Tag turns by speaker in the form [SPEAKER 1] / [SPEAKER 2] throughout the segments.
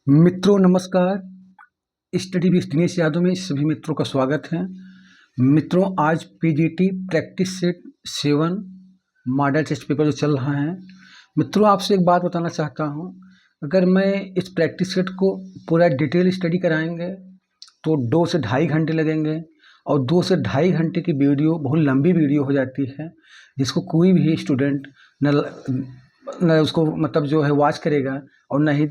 [SPEAKER 1] मित्रों नमस्कार। Study with Dinesh Yadav में सभी मित्रों का स्वागत है। मित्रों आज PGT practice set 7 model test paper जो चल रहा है, मित्रों आपसे एक बात बताना चाहता हूं। अगर मैं इस प्रैक्टिस सेट को पूरा डिटेल स्टडी कराएंगे तो 2 से ढाई घंटे लगेंगे और 2 से ढाई घंटे की वीडियो बहुत लंबी वीडियो हो जाती है, जिसको कोई भी स्टूडेंट न उसको मतलब जो है वॉच करेगा और न ही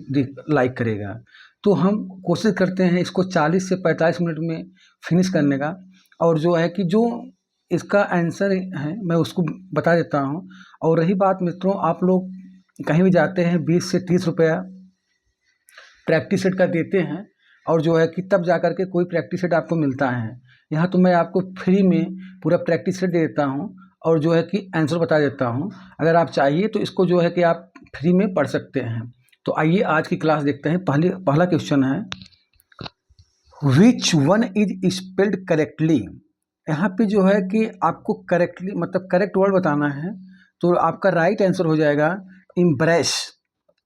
[SPEAKER 1] लाइक करेगा। तो हम कोशिश करते हैं इसको 40 से 45 मिनट में फिनिश करने का, और जो है कि जो इसका आंसर है मैं उसको बता देता हूँ। और रही बात मित्रों, आप लोग कहीं भी जाते हैं 20 से 30 रुपया प्रैक्टिस सेट का देते हैं और जो है कि तब जा कर के कोई प्रैक्टिस सेट आपको मिलता है। यहाँ तो मैं आपको फ्री में पूरा प्रैक्टिस सेट दे देता हूँ और जो है कि आंसर बता देता हूँ। अगर आप चाहिए तो इसको जो है कि आप फ्री में पढ़ सकते हैं। तो आइए आज की क्लास देखते हैं। पहला क्वेश्चन है, which one is spelled correctly. यहाँ पे जो है कि आपको करेक्टली मतलब करेक्ट वर्ड बताना है। तो आपका राइट आंसर हो जाएगा embrace.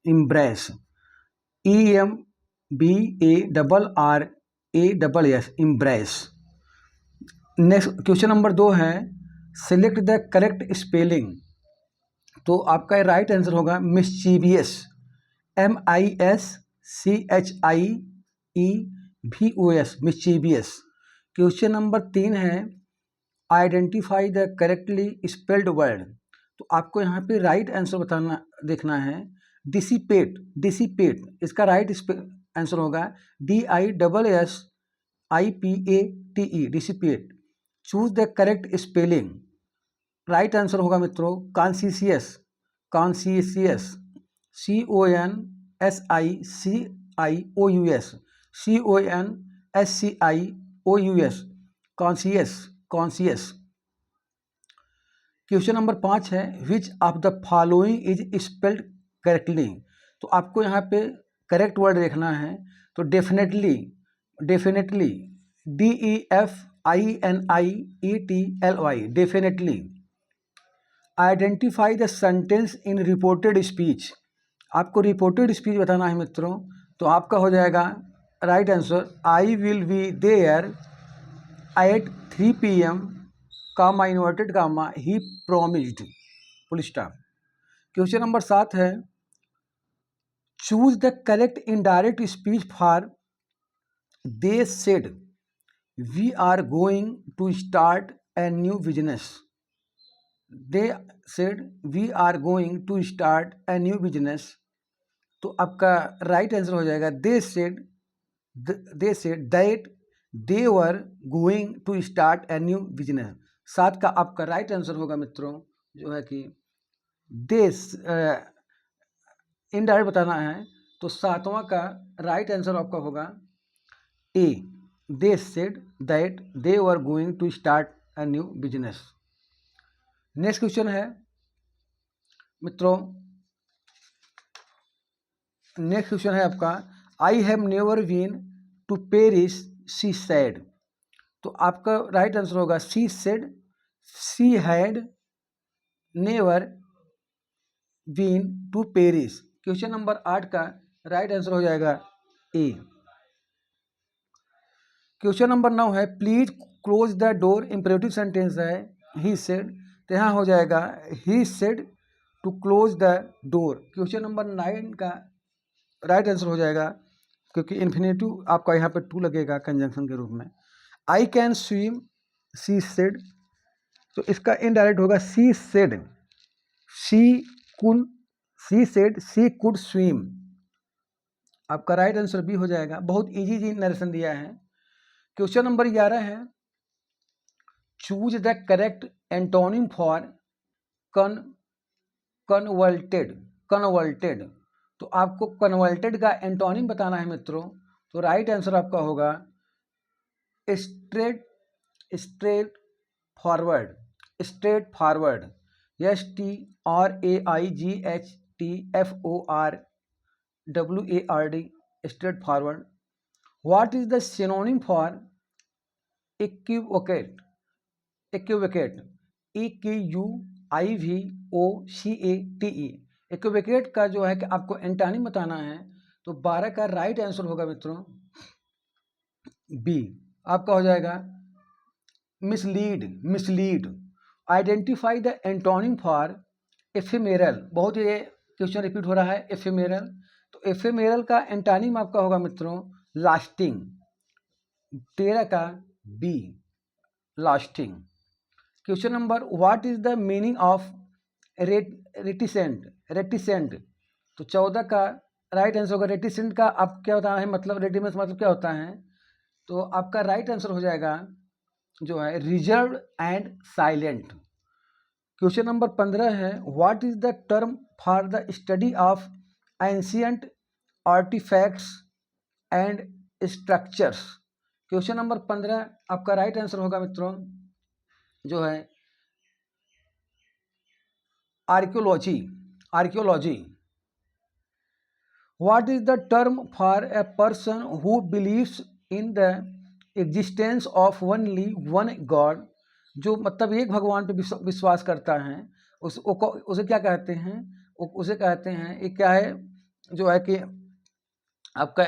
[SPEAKER 1] Embrace, EMBARRASS, embrace. Next question number 2 है, सिलेक्ट द करेक्ट स्पेलिंग। तो आपका राइट आंसर होगा mischievous, MISCHIEVOS, mischievous. Question number 3 है, identify the correctly spelled word. तो आपको यहाँ पे राइट आंसर बताना देखना है, डिसिपेट। डिसिपेट इसका राइट आंसर होगा DISSIPATE, dissipate. Choose the correct spelling. Right answer होगा मित्रों conscious. Conscious, CONSICIOUS, CONSCIOUS, conscious, conscious. Question number 5 है, which of the following is spelled correctly. तो आपको यहाँ पे करेक्ट वर्ड देखना है। तो definitely, definitely, DEFINIETLY, definitely. Identify the sentence in reported speech. आपको रिपोर्टेड स्पीच बताना है मित्रों। तो आपका हो जाएगा right answer, I will be there at 3 PM, comma inverted comma, he promised, full stop. Question number 7 है, choose the correct indirect speech for they said we are going to start a new business. They said we are going to start a new business. तो आपका right answer हो जाएगा they said that they were going to start a new business. 7 का आपका right answer होगा मित्रों जो है कि देश इनडायरेक्ट बताना है। तो 7वां का राइट आंसर आपका होगा A, they said that they were going to start a new business. Next question है मित्रों, नेक्स्ट क्वेश्चन है आपका, I have never been to Paris she said. तो आपका राइट आंसर होगा she said she had never been to Paris. Question number 8 का right answer हो जाएगा ए। क्वेश्चन नंबर 9 है, please close the door. Imperative sentence है, ही सेड। तो यहाँ हो जाएगा he said to close the door. Question number 9 का राइट आंसर हो जाएगा, क्योंकि इन्फिनेटिव आपका यहाँ पे टू लगेगा कंजंक्शन के रूप में। I can swim she said. तो इसका इनडायरेक्ट होगा she said she said she could swim. आपका राइट आंसर बी हो जाएगा। बहुत इजी जी नरेशन दिया है। क्वेश्चन नंबर 11 है, choose the correct antonym for converted. Converted, तो आपको कन्वर्टेड का एंटोनिम बताना है मित्रों। तो राइट आंसर आपका होगा straight, straightforward, straightforward, STRAIGHTFORWARD, straightforward. What is the synonym for equivocate. Equivocate, EQUIVOCATE। Equivocate का जो है कि आपको एंटोनिम बताना है। तो 12 का राइट आंसर होगा मित्रों बी, आपका हो जाएगा mislead. Identify the antonym for ephemeral. बहुत ये क्वेश्चन रिपीट हो रहा है, एफेमेरल। तो एफेमेरल का एंटोनिम आपका होगा मित्रों लास्टिंग। 13 का B, lasting. Question number, what is the meaning of reticent. तो 14 का राइट आंसर होगा रेटिसेंट का आप क्या होता है मतलब, रेटिसेंट मतलब क्या होता है, तो आपका राइट आंसर हो जाएगा जो है reserve and silent. Question number 15 है, what is the term for the study of ancient artefacts and structures. Question number 15 आपका राइट आंसर होगा मित्रों जो है archaeology. What is the term for a person who believes in the existence of only one God? जो मतलब एक भगवान पे विश्वास करता है, उसे क्या कहते हैं, उसे कहते हैं ये क्या है जो है कि आपका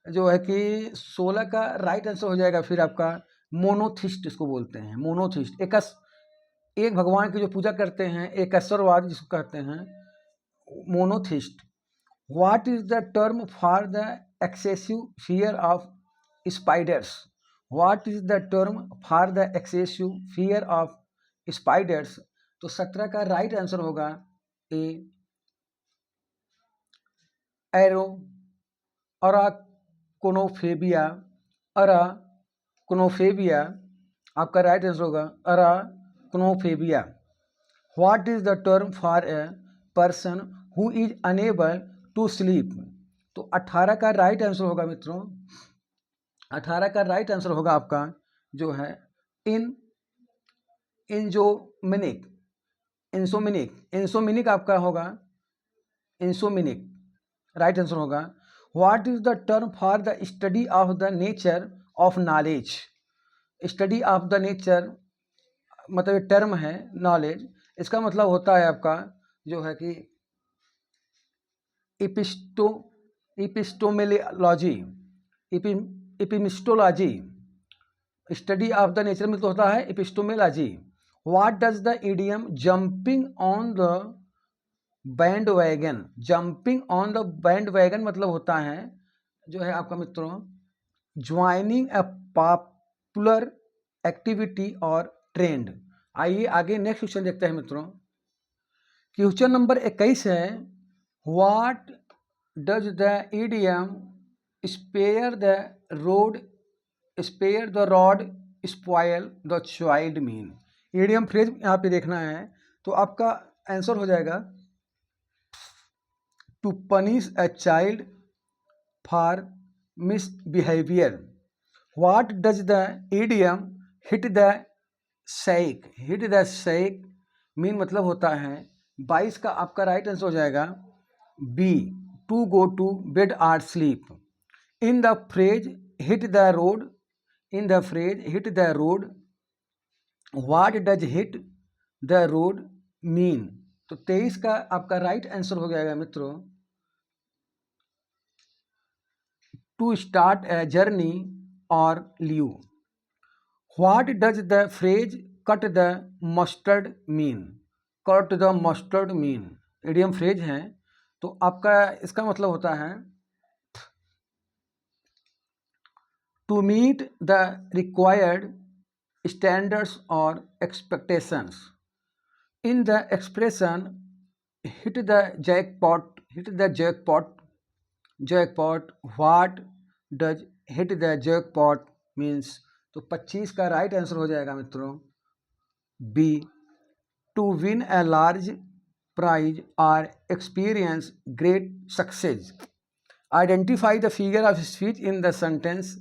[SPEAKER 1] जो है कि 16 का राइट आंसर हो जाएगा फिर आपका मोनोथिस्ट, इसको बोलते हैं मोनोथिस्ट। एक भगवान की जो पूजा करते हैं, एकश्वरवाद जिसको कहते हैं, monotheist. What is the term for the excessive fear of spiders? What is the term for the excessive fear of spiders? तो 17 का राइट आंसर होगा ए, एरो अराकोनोफेबिया। आपका राइट आंसर होगा अराकोनोफेबिया। What is the term for a person who is unable to sleep? तो 18 का right answer होगा मित्रों, 18 का राइट आंसर होगा आपका जो है इंसोमिनिक आपका होगा इंसोमिनिक, राइट आंसर होगा। What is the term for the study of the nature of knowledge. Study of the nature मतलब टर्म है नॉलेज, इसका मतलब होता है आपका जो है कि एपिस्टोलॉजी। स्टडी ऑफ द नेचर में तो होता है epistemology. What does the idiom jumping on the band wagon. Jumping on the band wagon मतलब होता है जो है आपका मित्रों ज्वाइनिंग अ पॉपुलर एक्टिविटी और ट्रेंड। आइए आगे नेक्स्ट क्वेश्चन देखते हैं मित्रों। क्वेश्चन नंबर 21 है, what does the idiom spare the rod spoil the child mean. Idiom phrase यहाँ पे देखना है, तो आपका आंसर हो जाएगा to punish a child for misbehaviour. What does the idiom hit the sack mean मतलब होता है 22 का आपका राइट आंसर हो जाएगा B, to go to bed or sleep. In the phrase hit the road, what does hit the road mean. तो 23 का आपका राइट आंसर हो जाएगा मित्रों टू स्टार्ट ए जर्नी और leave. What does the phrase cut the mustard mean. Cut the mustard mean idiom phrase है, तो आपका इसका मतलब होता है to meet the required standards और expectations. In the expression hit the jackpot, what does hit the jackpot means. तो 25 का राइट आंसर हो जाएगा मित्रों B, to win a large prize और experience great success. Identify the figure of speech in the sentence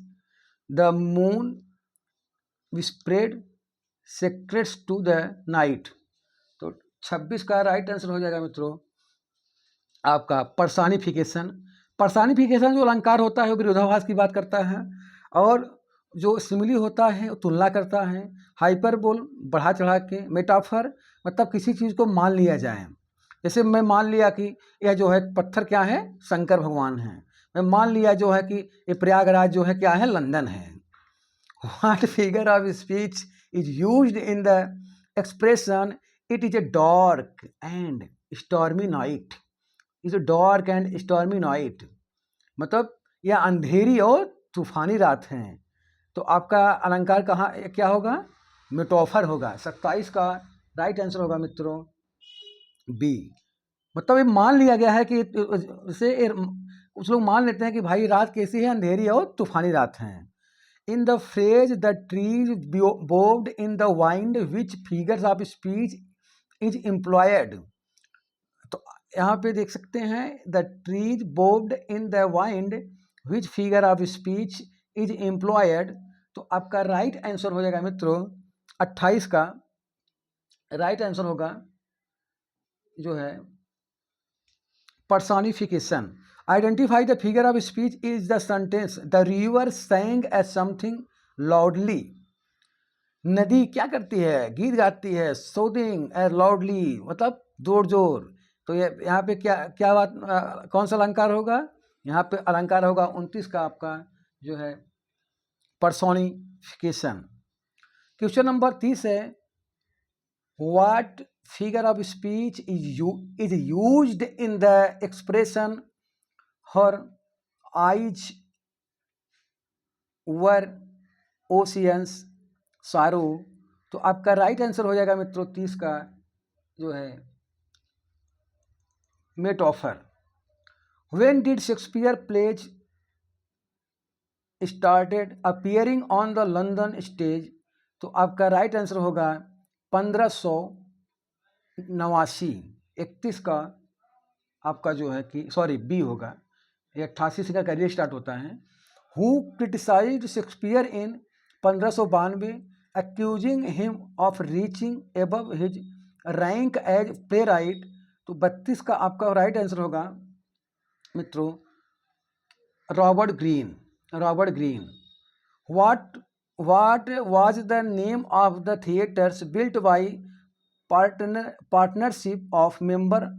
[SPEAKER 1] the moon spread secrets to the night. तो 26 का right answer हो जाएगा मित्रों आपका पर्सानिफिकेशन जो अलंकार होता है वो विरोधाभास की बात करता है, और जो सिमिली होता है वो तुलना करता है। हाइपरबोल बढ़ा चढ़ा के, मेटाफर मतलब किसी चीज़ को मान लिया जाए, जैसे मैं मान लिया कि यह जो है पत्थर क्या है शंकर भगवान हैं, मैं मान लिया जो है कि ये प्रयागराज जो है क्या है, लंदन है। What figure of speech is used in the expression it is a dark and stormy night. Is a dark and stormy night मतलब यह अंधेरी और तूफानी रात है। तो आपका अलंकार कहाँ क्या होगा, मेटाफर होगा। 27 का राइट आंसर होगा मित्रों बी। मतलब ये मान लिया गया है कि उसे कुछ लोग मान लेते हैं कि भाई रात कैसी है, अंधेरी और तूफानी रात है। In the phrase the trees bowed in the wind which figures of speech is employed. तो यहाँ पे देख सकते हैं the trees bowed in the wind which figure of speech is employed. तो आपका राइट आंसर हो जाएगा मित्रों 28 का राइट आंसर होगा जो है personification। identify the figure of speech is the sentence the river sang as something loudly। नदी क्या करती है, गीत गाती है, soothing as loudly मतलब जोर जोर। तो ये यहाँ पे क्या क्या बात कौन सा अलंकार होगा, यहाँ पे अलंकार होगा 29 का आपका जो है personification। क्वेश्चन नंबर 30 है what figure of speech is used in the expression her eyes were oceans sorrow। तो आपका राइट आंसर हो जाएगा मित्रों 30 का जो है metaphor. when did Shakespeare plays started appearing on the London stage। तो आपका राइट आंसर होगा 1589। 31 का आपका जो है कि सॉरी बी होगा, ये 88 से का करियर स्टार्ट होता है। Who criticised Shakespeare in 1592 accusing him of reaching above his rank as playwright। तो 32 का आपका राइट आंसर होगा मित्रों Robert Greene. Robert Greene. what was the name of the theatres built by partnership of members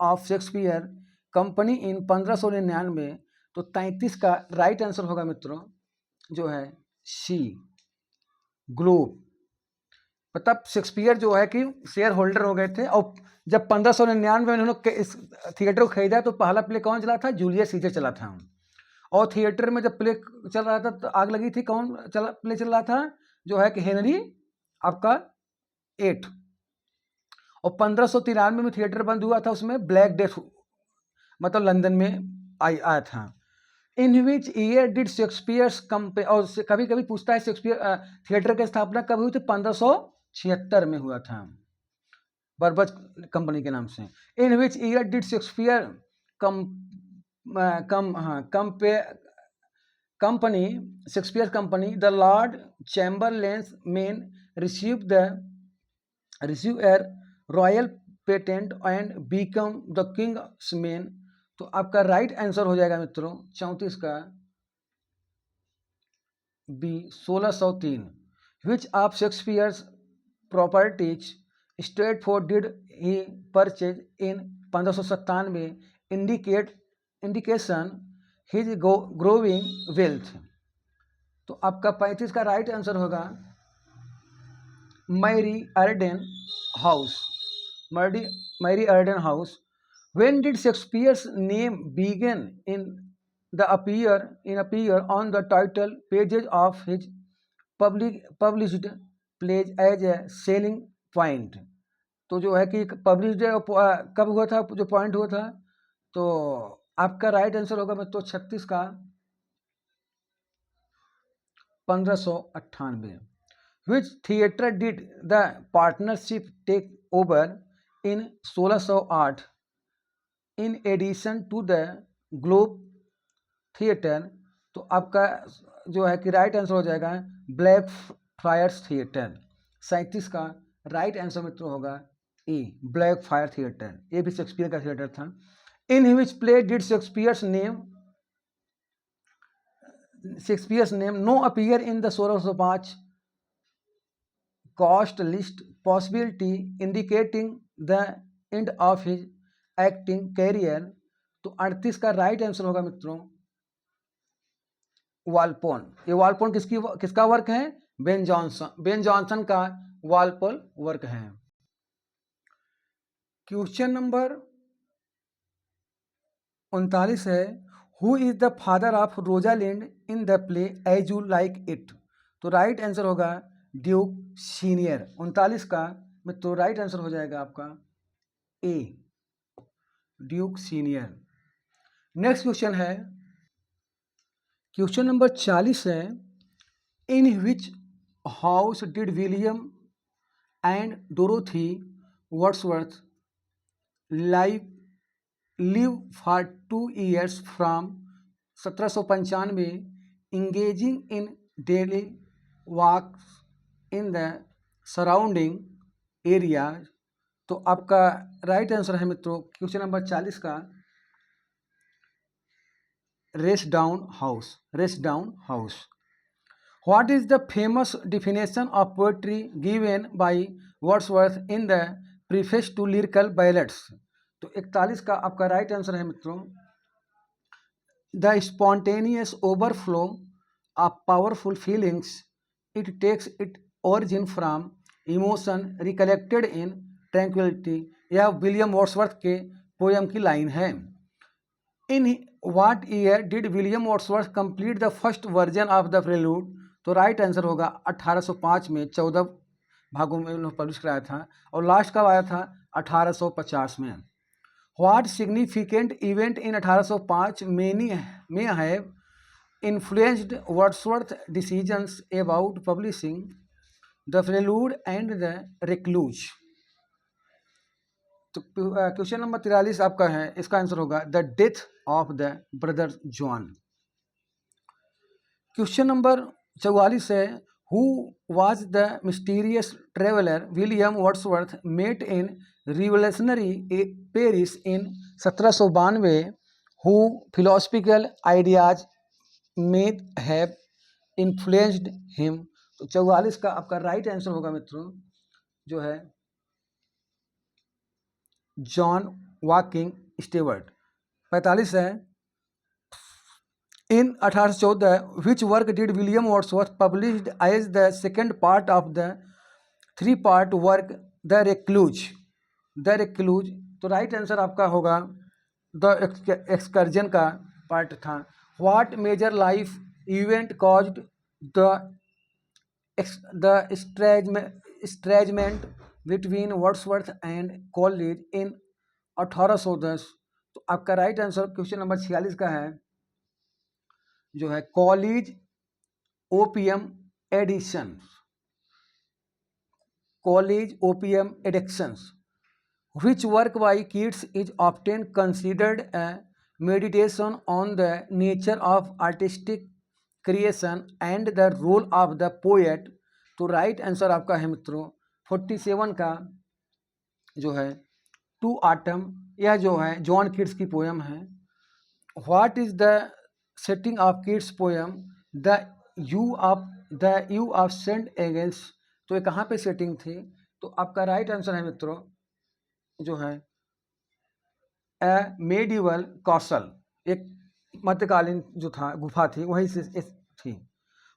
[SPEAKER 1] of Shakespeare company इन 1599। तो 33 का right answer होगा मित्रों जो है सी ग्लोब। मतलब शेक्सपियर जो है कि शेयर होल्डर हो गए थे और जब 1599 में उन्होंने इस थिएटर को खरीदा तो पहला प्ले कौन चला था, जूलियस सीजर चला था। और थिएटर में जब प्ले चल रहा था तो आग लगी थी, कौन प्ले चल रहा था जो है कि हेनरी आपका 8। और 1593 में थिएटर बंद हुआ था, उसमें ब्लैक डेथ मतलब लंदन में आया था। In which year did Shakespeare's और कभी कभी पूछता है शेक्सपियर थिएटर की स्थापना कब हुई थी, 1576 में हुआ था बर्बज कंपनी के नाम से। In which year did Shakespeare company Shakespeare company the Lord Chamberlain's Men receive a royal patent and become the King's Men. तो आपका राइट आंसर हो जाएगा मित्रों 34 का B 1603। Which of Shakespeare's properties state for did he purchase in 1597 indication his growing wealth. तो आपका 35 का right answer होगा Mary Arden house. Mary Arden house. When did Shakespeare's name begin in appear on the title pages of his published plays as a selling point। तो जो है कि published कब हुआ था, जो पॉइंट हुआ था। तो आपका राइट आंसर होगा मित्रों 36 का 1598। Which theatre did the partnership take over in 1608 in addition to the Globe Theatre. तो आपका जो है कि राइट आंसर हो जाएगा ब्लैक फ्रायर्स थिएटर। 37 का राइट आंसर मित्रों होगा ए ब्लैक फायर थिएटर। ये भी शेक्सपियर का थिएटर था। In which play did Shakespeare's name no appear in the 1605 cast list possibility indicating the end of his acting career. तो 38 का राइट आंसर होगा मित्रों वाल्पोन। ये वाल्पोन किसका वर्क है? बेन जॉनसन का वाल्पोल वर्क है। क्वेश्चन नंबर 39 है, who is the father of Rosalind in the play as you like it? तो राइट आंसर होगा ड्यूक सीनियर। 39 का मित्रों राइट आंसर हो जाएगा आपका A, Duke Senior. Next question है, क्वेश्चन नंबर 40 है, in which house did William and Dorothy Wordsworth live for 2 years from 1795 engaging in daily walks in the surrounding area? तो आपका right answer है मित्रों question number 40 का rest down house. What is the famous definition of poetry given by Wordsworth in the preface to lyrical ballads? तो 41 का आपका right answer है मित्रों the spontaneous overflow of powerful feelings, it takes it origin from emotion recollected in tranquillity. यह William Wordsworth के poem की line है। In what year did William Wordsworth complete the first version of the Prelude? तो right answer होगा 1805 में, 14 भागों में उन्होंने पब्लिश कराया था, और लास्ट कब आया था? 1850 में। What significant event in 1805 may have influenced Wordsworth's decisions about publishing the Prelude and the Recluse? तो क्वेश्चन नंबर 43 आपका है, इसका आंसर होगा the death of the brother John. Question number 44 है, who was the mysterious traveler William Wordsworth met in revolutionary Paris in 1792, who philosophical ideas may have influenced him? तो 44 का आपका right answer होगा मित्रों जो है जॉन वॉकिंग स्टेवर्ट। 45 है, इन 1814 which work did William Wordsworth published as the second part of the 3-part work The Recluse? तो right answer आपका होगा द एक्सकर्जन का पार्ट था। What major life event caused the estrangement between Wordsworth and Coleridge in 1810? तो आपका right answer question number 46 का है जो है Coleridge opium addictions. Which work by Keats is often considered a meditation on the nature of artistic creation and the role of the poet? तो right answer आपका है मित्रों 47 का जो है टू ऑटम। यह जो है जॉन कीट्स की पोएम है। What is the setting of Keats poem the eve of saint Agnes? तो ये कहाँ पे सेटिंग थी? तो आपका राइट आंसर है मित्रों जो है ए मेडिवल कॉसल, एक मध्यकालीन जो था गुफा थी वहीं से थी,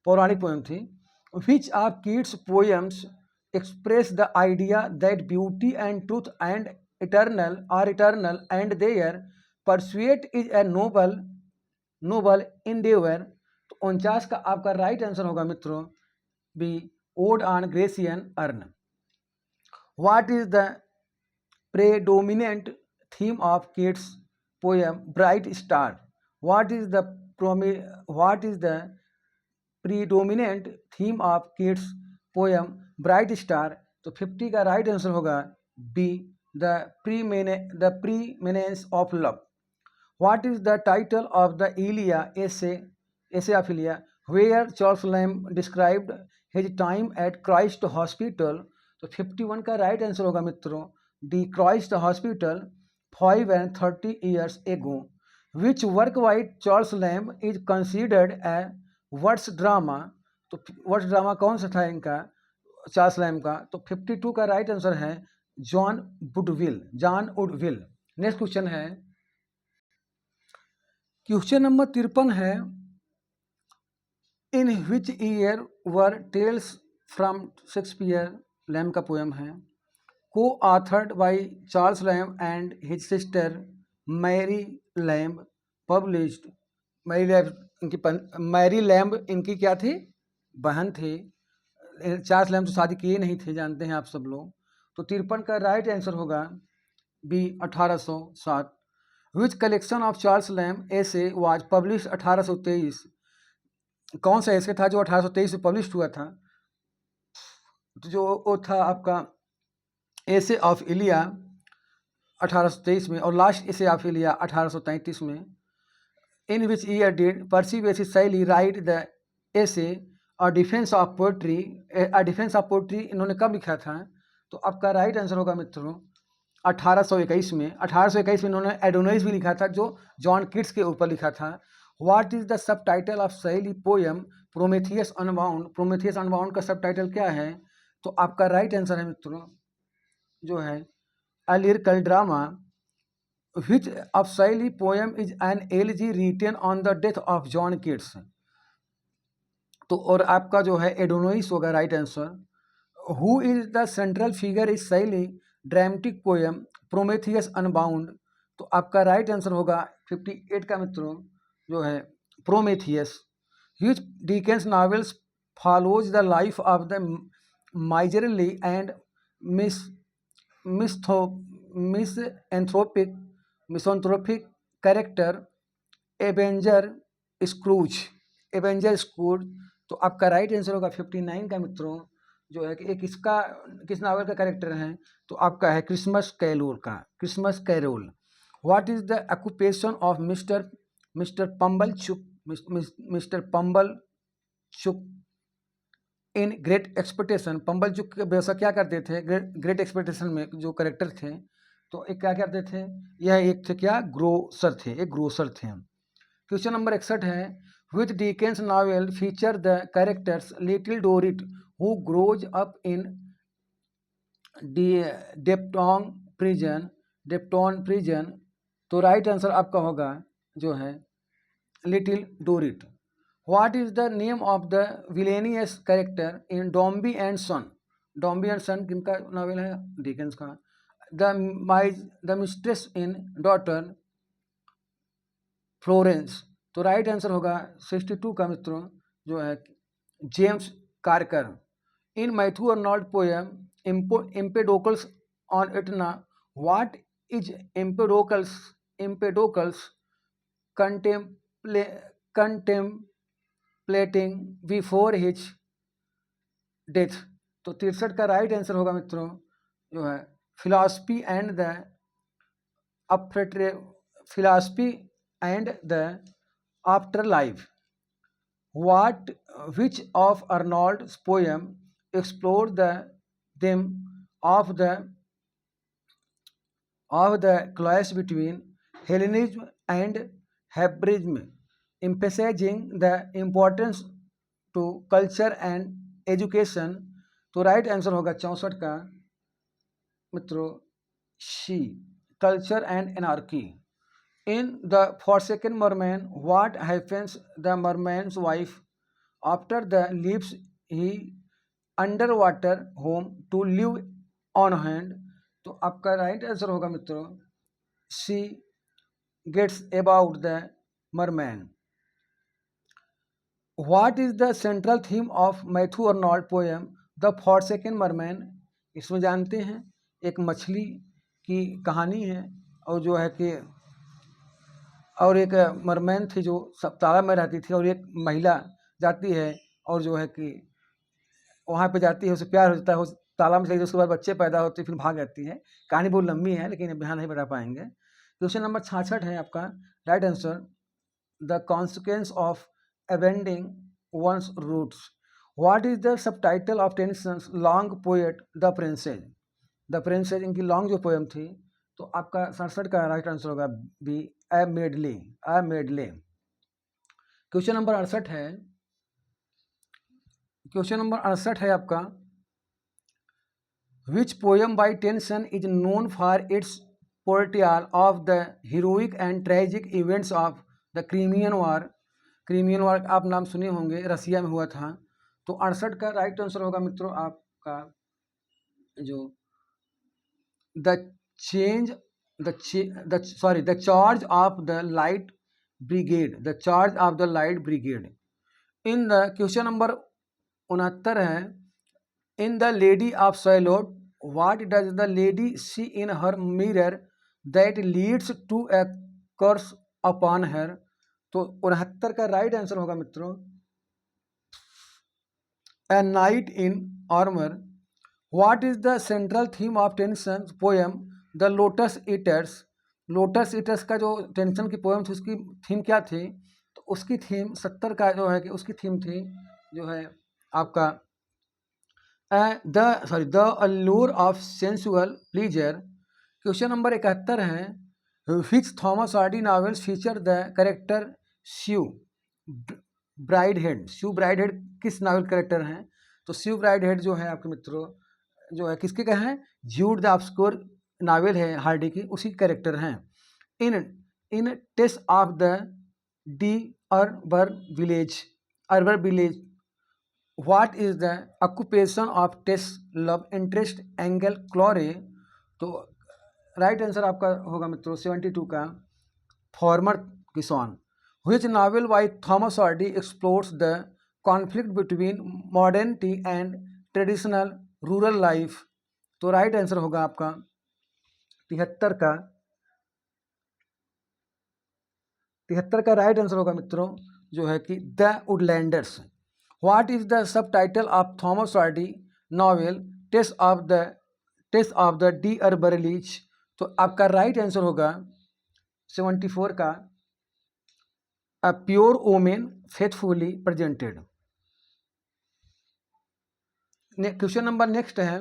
[SPEAKER 1] पौराणिक पोएम थी। Which of Keats poems express the idea that beauty and truth and eternal and their pursuit is a noble endeavor? तो 49 का आपका राइट आंसर होगा मित्रों B Ode on Grecian Urn. What is the predominant theme of Keats' poem Bright Star? What is the predominant theme of Keats' poem Bright Star? तो 50 का right answer होगा be the preeminence of love। What is the title of the Elia essay of Elia where Charles Lamb described his time at Christ Hospital? तो 51 का right answer होगा मित्रों D Christ Hospital 5 and 30 years ago। Which work by Charles Lamb is considered a words drama? तो words drama कौन सा था इनका Charles lamb का? तो 52 का राइट आंसर है जॉन वुडविल। नेक्स्ट क्वेश्चन है क्वेश्चन नंबर 53 है, in which year were tales from Shakespeare, Lamb का पोएम है, co-authored by Charles Lamb and his sister Mary Lamb, published. Mary Lamb इनकी क्या थी, बहन थी। चार्ल्स लैम्ब तो शादी किए नहीं थे, जानते हैं आप सब लोग। तो 53 का राइट आंसर होगा B 1807। Which collection of Charles Lamb essays was publish 1823, कौन सा ऐसे था जो 1823 में पब्लिश हुआ था? तो जो वो था आपका ऐसे ऑफ इलिया 1823 में, और लास्ट ऐसे ऑफ इलिया 1833 में। इन विच ईयर डिड पर्सी बेसी शैली राइट द ऐसे a defence of poetry, a defence of poetry इन्होंने कब लिखा था? तो आपका राइट आंसर होगा मित्रों 1821 में। 1821 में इन्होंने एडोनाइस भी लिखा था, जो जॉन किट्स के ऊपर लिखा था। What is the subtitle of Shelley poem Prometheus unbound? Prometheus unbound का सब टाइटल क्या है? तो आपका राइट आंसर है मित्रों जो है a lyrical drama. Which of Shelley poem is an elegy written on the death of John Keats? तो और आपका जो है एडोनाइस होगा right answer. Who is the central figure is Shelley dramatic poem Prometheus Unbound? तो आपका right answer होगा 58 का मित्रों जो है Prometheus. Which Dickens novels follows the life of the miserly and misanthropic character Ebenezer Scrooge? Ebenezer Scrooge. तो आपका right answer होगा 59 का मित्रों जो है कि एक इसका किस नावल का कैरेक्टर है? तो आपका है क्रिसमस कैरोल का, Christmas carol. What is the occupation of Mr Pumblechook, Mr पंबल चुक इन ग्रेट एक्सपेक्टेशन? पंबल चुक व्यवसाय क्या करते थे ग्रेट एक्सपेक्टेशन में जो कैरेक्टर थे? तो एक क्या करते थे, यह एक थे क्या, ग्रोसर थे, एक ग्रोसर थे। क्वेश्चन नंबर 61 है, which Dickens novel feature the characters Little Dorrit who grows up in डेप्टॉन प्रिजन? तो राइट आंसर आपका होगा जो है Little Dorrit. What is the name of the villainous character in Dombey and Son? Dombey and Son किनका novel है? Dickens का। The mistress in daughter Florence? तो राइट आंसर होगा 62 का मित्रों जो है James Carker. In Matthew Arnold poem Empedocles on Etna, what is Empedocles contemplating before his death? तो 63 का राइट आंसर होगा मित्रों जो है philosophy and the afterlife. Which of Arnold's poem explored the theme of the clash between Hellenism and Hebraism, emphasizing the importance to culture and education? तो right answer होगा 64 का मित्रों C, culture and anarchy. In the Forsaken Merman, what happens the merman's wife after the leaves he underwater home to live on hand? तो आपका right answer होगा मित्रों she gets about the merman. What is the central theme of Matthew Arnold poem The Forsaken Merman? इसमें जानते हैं एक मछली की कहानी है और जो है कि और एक मरमैन थी जो सब तालाब में रहती थी, और एक महिला जाती है और जो है कि वहाँ पे जाती है, उसे प्यार हो जाता है, उस तालाब में चली, उसके बाद बच्चे पैदा होते हैं, फिर भाग जाती है। कहानी बहुत लंबी है लेकिन अब यहाँ नहीं बता पाएंगे। क्वेश्चन नंबर 66 है आपका right answer, the consequence of abandoning one's roots. What is the subtitle of Tennyson's long poet the princess? The princess इनकी लॉन्ग जो पोएम थी। तो आपका 67 का राइट आंसर होगा B a medley, a medley. Question number 68 है, question number 68 है आपका, which poem by Tennyson is known for its portrayal of the heroic and tragic events of the Crimean वार आप नाम सुने होंगे, रसिया में हुआ था। तो 68 का राइट आंसर होगा मित्रों आपका जो the change the charge of the light brigade. In the question number 69 है, in the lady of Shalott what does the lady see in her mirror that leads to a curse upon her. तो 69 का right answer होगा मित्रों a knight in armour. What is the central theme of Tennyson poem the lotus eaters का जो tension की poem थी उसकी theme क्या थी? तो उसकी थीम 70 का जो है कि उसकी थीम थी जो है आपका the allure of sensual pleasure. Question number 71 है, which Thomas Hardy novels feature the character Sue Bridehead किस नावल कैरेक्टर हैं? तो स्यू ब्राइडहेड जो है आपके मित्रों जो है किसके का है? ज्यूड द ऑब्सक्योर नावल है हार्डी की, उसी कैरेक्टर हैं। In Tess of the d'Urbervilles what is the occupation of Tess love interest Angel Clare. तो राइट आंसर आपका होगा मित्रों 72 का फॉर्मर किसान। Which novel by Thomas Hardy explores the conflict between modernity and traditional rural life? तो right answer होगा आपका 73 का राइट आंसर होगा मित्रों जो है कि the Woodlanders. What is the subtitle of Thomas Hardy novel Tess of the d'Urbervilles. तो आपका राइट आंसर होगा 74 का A pure woman faithfully presented। Question number next है,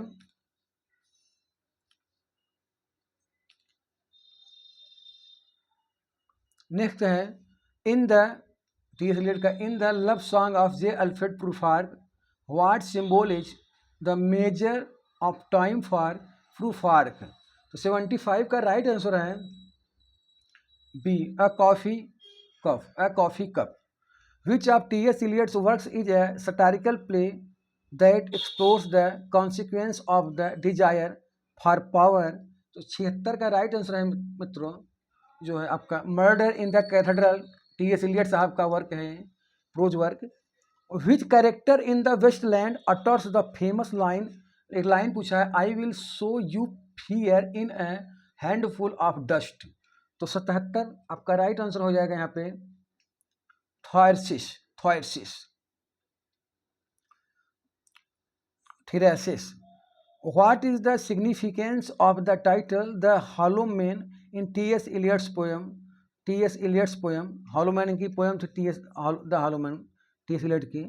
[SPEAKER 1] in the love song of J Alfred Prufrock what symbol is the measure of time for Prufrock. तो 75 का right answer है B a coffee cup. Which of T.S. Eliot's works is a satirical play that explores the consequence of the desire for power। तो 76 का right answer है मित्रों जो है आपका Murder in the Cathedral, T.S. Eliot साहब का वर्क है, prose work. Which character in the Westland utters the famous line, एक लाइन पूछा है, I will show you fear in a handful of dust. तो 77 आपका राइट आंसर हो जाएगा यहाँ पे Tiresias. What is the significance of the title the hollow man in T S. Eliot's poem. Hollow man की पोएम थी the hollow man T S. Eliot की।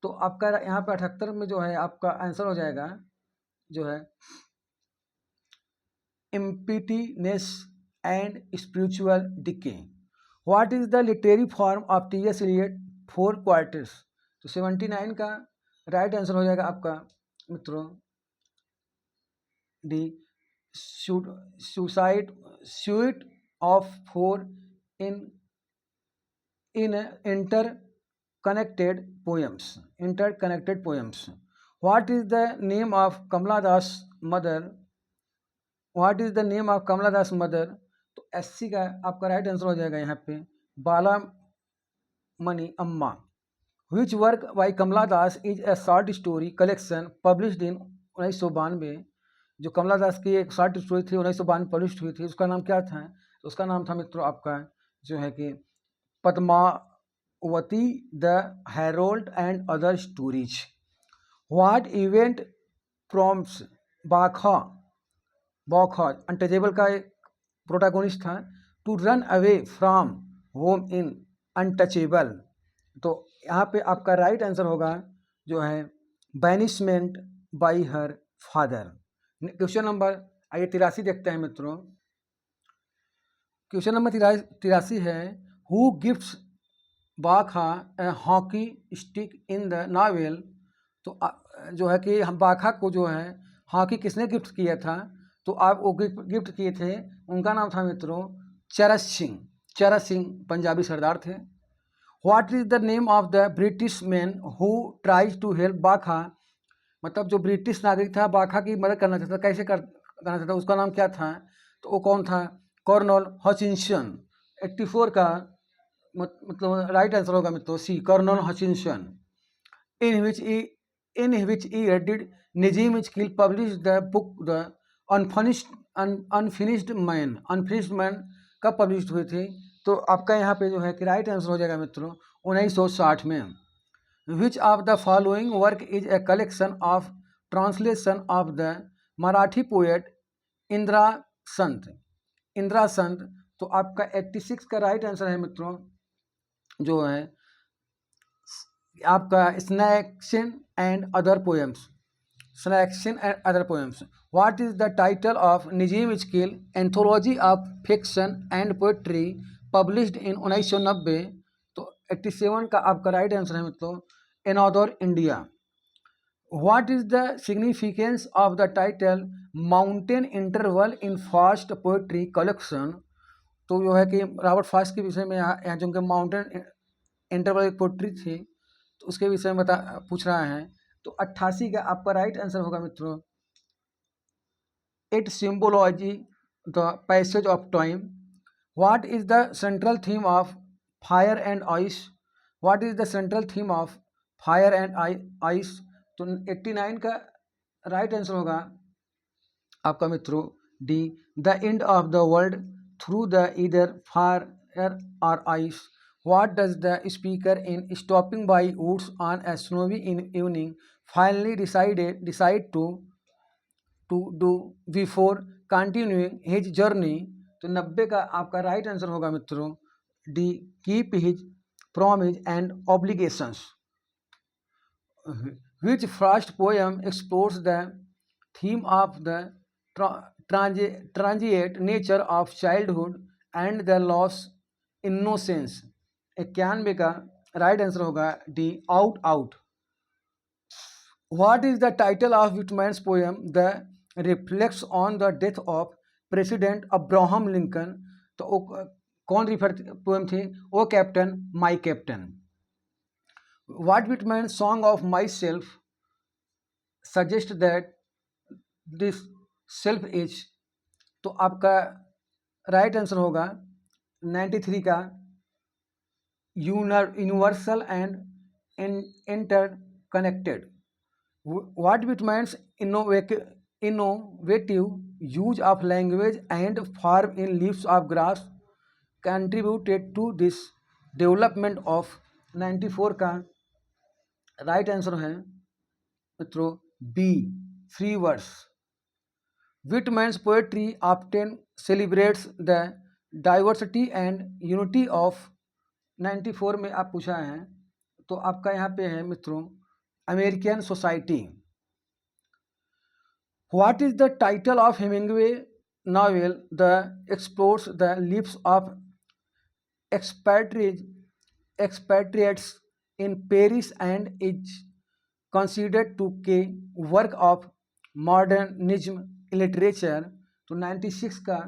[SPEAKER 1] तो आपका यहाँ पे 78 में जो है आपका आंसर हो जाएगा जो है emptiness and spiritual decay. What is the literary form of T S. Eliot 4 Quartets. तो 79 का राइट आंसर हो जाएगा आपका मित्रों D suite of 4 in interconnected poems. What is the name of Kamala Das mother. तो 80 का आपका राइट आंसर हो जाएगा यहाँ पे Balamani Amma. Which work by Kamala Das is a short story collection published in 1992। जो कमला दास की एक शॉर्ट स्टोरी थी 1992 पब्लिश हुई थी, उसका नाम क्या था? तो उसका नाम था मित्रों आपका जो है कि Padmavati the harlot and other stories. What event prompts Bakha Untouchable का एक प्रोटैगोनिस्ट था to run away from home in Untouchable. तो यहाँ पे आपका राइट आंसर होगा जो है banishment by her father. Question number 83 देखते हैं मित्रों। क्वेश्चन नंबर 83 है, हु गिफ्ट्स बाखा A hockey stick in the novel. तो जो है कि हम बाखा को जो है हॉकी किसने गिफ्ट किया था? तो आप वो गिफ्ट किए थे, उनका नाम था मित्रों चरस सिंह। चेरा सिंह पंजाबी सरदार थे। What is the name of the British man who tries to help Bakha, मतलब जो ब्रिटिश नागरिक था बाखा की मदद करना चाहता, कैसे करना चाहता, उसका नाम क्या था? तो वो कौन था? Colonel Hutchinson. 84 का मतलब राइट आंसर होगा मित्रों C, colonel Hutchinson. in which year did Nazim Iqbal publish the book The Unfinished Man कब पब्लिश हुए थे? तो आपका यहाँ पे जो है कि राइट आंसर हो जाएगा मित्रों 1960 में। Which of the following work is a collection of translation of the Marathi poet Indira Sant. Indira Sant, तो आपका 86 का राइट आंसर है मित्रों जो है आपका snakeskin and other poems. Snakeskin and other poems. What is the title of Nissim Ezekiel anthology of fiction and poetry published in 1990? तो 87 का आपका राइट आंसर है मित्रों another India. What is the significance of the title mountain interval in Frost poetry collection? तो जो है कि Robert fast के विषय में यहाँ जो उनके माउंटेन इंटरवल पोएट्री थी तो उसके विषय में पूछ रहा है। तो 88 का आपका राइट आंसर होगा मित्रों it symbology the passage of time. What is the central theme of fire and ice? What is the central theme of fire and ice? तो 89 का राइट आंसर होगा आपका मित्रों D, the end of the world through the either fire और ice. What does the speaker in Stopping by Woods on a Snowy Evening finally decide to do before continuing his journey? तो 90 का आपका right answer होगा मित्रों D, keep his promise and obligations. Which first poem explores the theme of the transient nature of childhood and the lost innocence? 91 का right answer होगा D, out out. What is the title of Whitman's poem the reflects on the death of president Abraham Lincoln? तो कौन रिफर poem थी? O captain my captain. What Whitman song of myself suggest that this self is? तो आपका right answer होगा 93 का universal and interconnected. What Whitman's innovative use of language and form in Leaves of Grass contributed to this development of? 94 का right answer है मित्रों B, free words. Whitman's poetry often celebrates the diversity and unity of 94 में आप पूछा है तो आपका यहाँ पे है मित्रों American society. What is the title of Hemingway novel the explores the leaves of expatriates in Paris and is considered to के वर्क ऑफ मॉडर्निज्म लिटरेचर? तो 96 का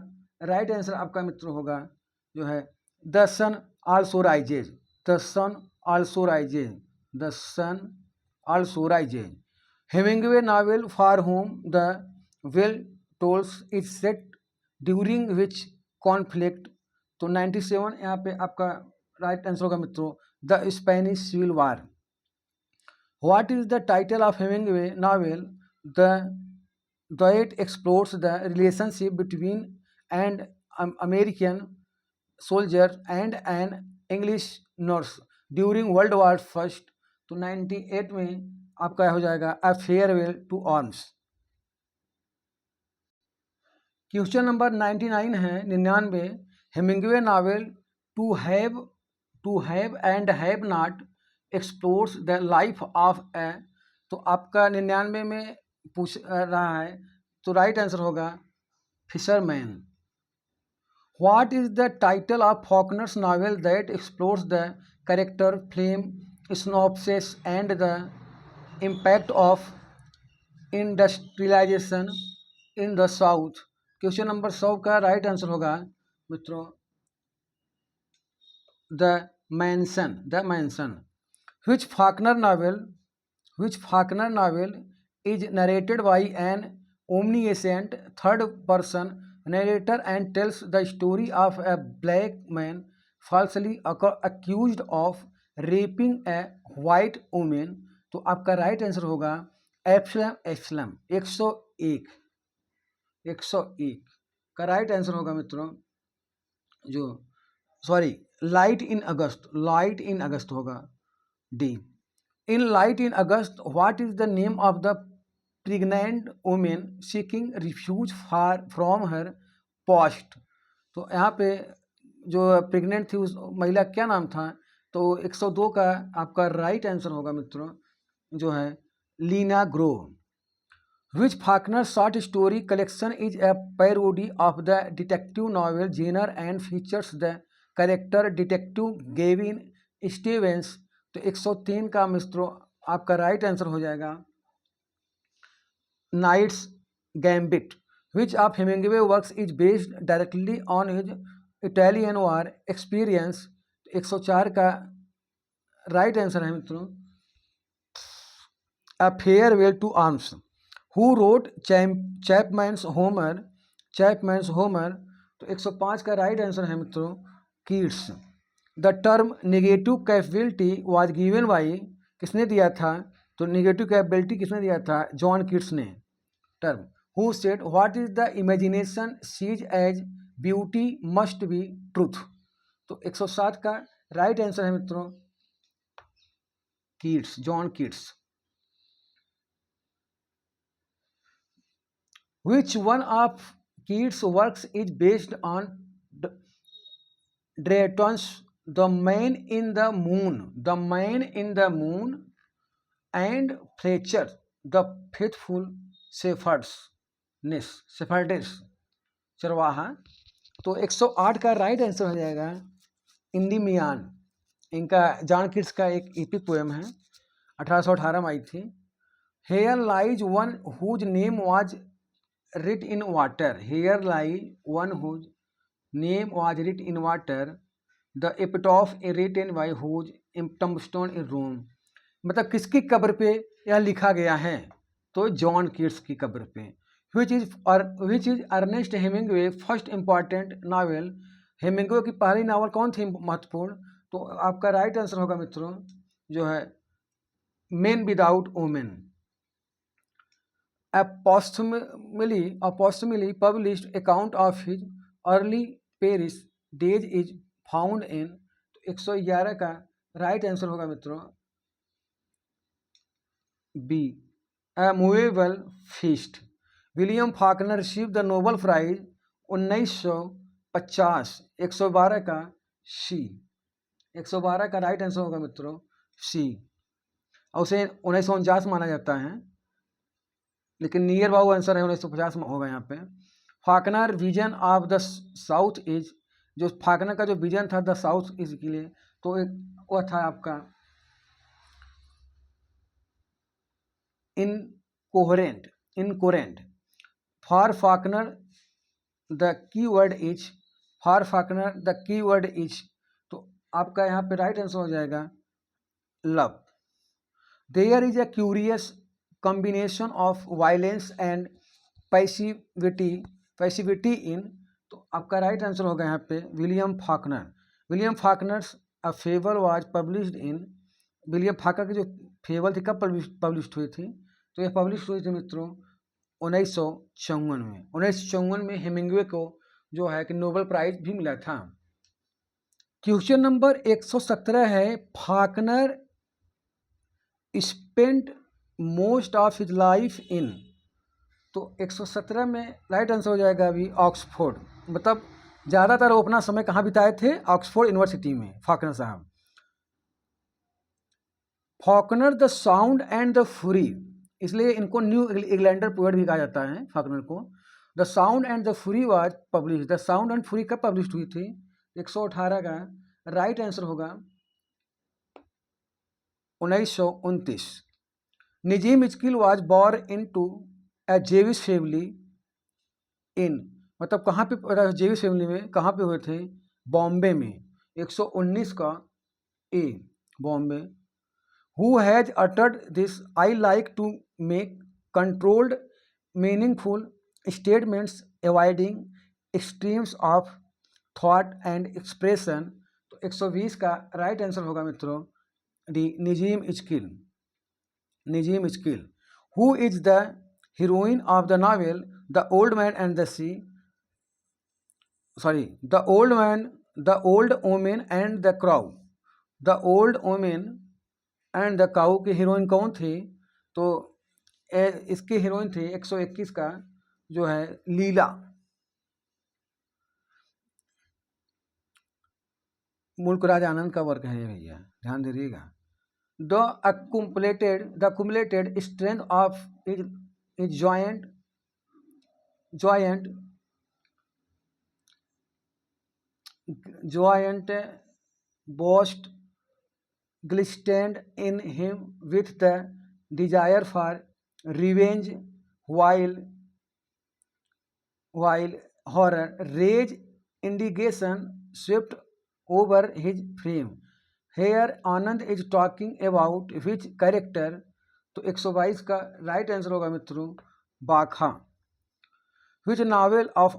[SPEAKER 1] राइट आंसर आपका मित्रों होगा जो है the sun also rises. The sun also rises. The sun also rises. Hemingway novel for whom the well tolls is set during which conflict? तो 97 यहाँ पे आपका राइट आंसर होगा मित्रों the Spanish Civil War. What is the title of Hemingway novel that explores the relationship between and American soldier and an English nurse during World War First? तो 98 में आपका हो जाएगा A Farewell to Arms। Question number 99 है 99 Hemingway novel to have and have not explores the life of a? तो आपका 99 में पूछ रहा है तो राइट आंसर होगा fisherman. What is the title of Faulkner's novel that explores the character, flame, synopsis, and the impact of industrialization in the South? Question number 100 का right answer होगा मित्रों The Mansion. Which Faulkner novel is narrated by an omniscient third-person narrator and tells the story of a black man falsely accused of raping a white woman? तो आपका right answer होगा एप्सलम 101 का right answer होगा मित्रों, जो sorry light in अगस्त होगा D. In light in August what is the name of the pregnant women seeking refuse from her post? तो यहाँ पे जो प्रेग्नेंट थी उस महिला क्या नाम था? तो 102 का आपका राइट आंसर होगा मित्रों, जो है Lena Grove. Which Faulkner short story collection is a parody of the detective novel genre and features the character detective Gavin Stevens? तो 103 का मित्रों आपका राइट आंसर हो जाएगा Knight's Gambit. Which of Hemingway works is based directly on his Italian war experience? 104 का right answer है मित्रों A Farewell to Arms। Who wrote Chapman's Homer? तो 105 का राइट आंसर है मित्रों Keats. The term negative capability was given by, किसने दिया था? तो नेगेटिव कैपेबिलिटी किसने दिया था? जॉन कीट्स ने term. Who said what is the imagination seize as beauty must be truth? तो 107 का राइट आंसर है मित्रों Keats, John Keats. Which one of Keats' works is based on Drayton's The Man in the Moon and Fletcher The Faithful Shepherdess चरवाहा? तो 108 का right answer हो जाएगा इंडिमियान। इनका जॉन कीट्स का एक एपिक पोएम है, 1818 में आई थी। Here lies one whose name was writ in water, here lie one whose name was writ in water, the epitaph written by whose tombstone in Rome? मतलब किसकी कब्र पे यह लिखा गया है? तो जॉन कीट्स की कब्र पे। which is Ernest Hemingway first important novel? Hemingway की पहली नावल कौन थी महत्वपूर्ण? तो आपका राइट आंसर होगा मित्रों, जो है main without women. A posthumously published account of his early Paris days is found in। 111 का राइट आंसर होगा मित्रों B A Movable Feast। William Faulkner receive the Nobel prize 1950। 112 का सी, 112 का राइट आंसर होगा मित्रों सी। और उसे 1949 माना जाता है, लेकिन नियर बाबू आंसर है 1950 में होगा यहाँ पे। Faulkner vision of the south is, जो फाकनर का जो विजन था द साउथ इज के लिए, तो एक वो था आपका incoherent. For Faulkner the keyword is, तो आपका यहाँ पे राइट आंसर हो जाएगा love. There is a curious combination of violence and passivity in, तो आपका राइट आंसर होगा यहाँ पे William Faulkner's a fable was published in. William Faulkner की जो फेबल थी कब पब्लिश हुई थी? तो यह पब्लिश हुई थी मित्रों 1954 में। 1954 में हेमिंगवे को जो है कि नोबेल प्राइज भी मिला था। क्वेश्चन नंबर 117 है Faulkner spent most of his life in, तो 117 में राइट आंसर हो जाएगा अभी ऑक्सफोर्ड। मतलब ज़्यादातर वो अपना समय कहाँ बिताए थे? ऑक्सफोर्ड यूनिवर्सिटी में फाकनर साहब। Faulkner the sound and the fury, इसलिए इनको न्यू इंग्लैंडर पोएट भी कहा जाता है फाकनर को। The sound and the fury was publish, the sound and fury कब पब्लिश हुई थी? 118 का राइट आंसर होगा 1929। Nissim Ezekiel was born into a Jewish family in, मतलब कहाँ पे जेविश फैमिली में कहाँ पे हुए थे? बॉम्बे में। 119 का A Bombay. Who has uttered this I like to make controlled meaningful statements avoiding extremes of thought and expression. तो 120 का राइट आंसर होगा मित्रों D Nissim Ezekiel. Nissim Ezekiel. Who is the heroine of the novel the old man and the sea, sorry the old man, the old woman and the crow. The old woman and the cow की heroine कौन थी? तो इसकी heroine थी 121 का जो है लीला। मुल्कराज आनंद का वर्क है ये भैया, ध्यान दीजिएगा। The accumulated strength of is joint boast glistened in him with the desire for revenge, while horror rage indignation swept over his frame. Here Anand is talking about which character? तो 122 का right answer होगा मित्रों बाखा। Which novel of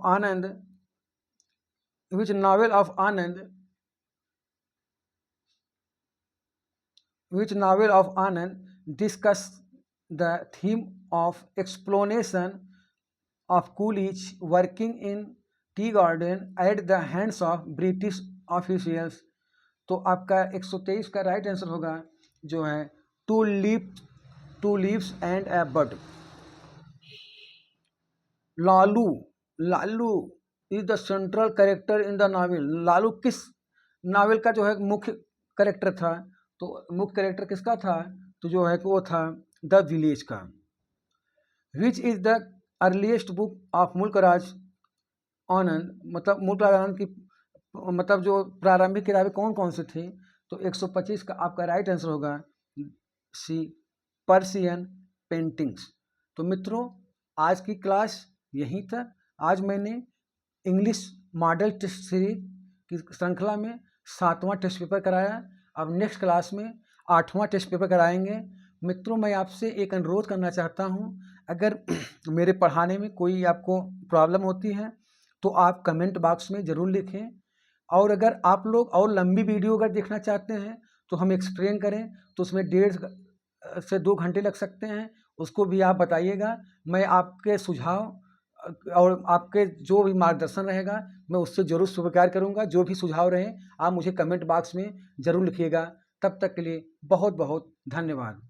[SPEAKER 1] Anand discuss the theme of exploitation of coolies working in tea garden at the hands of British officials? तो आपका 123 का right answer होगा जो है two leaves and a bud. Lalu is the central character in the novel. Lalu किस novel का जो है मुख्य कैरेक्टर था? तो मुख्य कैरेक्टर किसका था? तो जो है वो था द विलेज का। Which is the earliest book of Mulk Raj Anand, मतलब मुल्कराज आनंद की मतलब जो प्रारंभिक किताबें कौन कौन सी थी? तो 125 का आपका राइट आंसर होगा सी पर्शियन पेंटिंग्स। तो मित्रों आज की क्लास यहीं तक। आज मैंने इंग्लिश मॉडल टेस्ट सीरीज की श्रृंखला में 7वां टेस्ट पेपर कराया। अब नेक्स्ट क्लास में 8वां टेस्ट पेपर कराएंगे। मित्रों मैं आपसे एक अनुरोध करना चाहता हूं, अगर मेरे पढ़ाने में कोई आपको प्रॉब्लम होती है तो आप कमेंट बॉक्स में ज़रूर लिखें, और अगर आप लोग और लंबी वीडियो अगर देखना चाहते हैं तो हम एक्सप्लेन करें तो उसमें 1.5 से 2 घंटे लग सकते हैं, उसको भी आप बताइएगा। मैं आपके सुझाव और आपके जो भी मार्गदर्शन रहेगा मैं उससे ज़रूर स्वीकार करूंगा। जो भी सुझाव रहे आप मुझे कमेंट बॉक्स में ज़रूर लिखिएगा। तब तक के लिए बहुत बहुत धन्यवाद।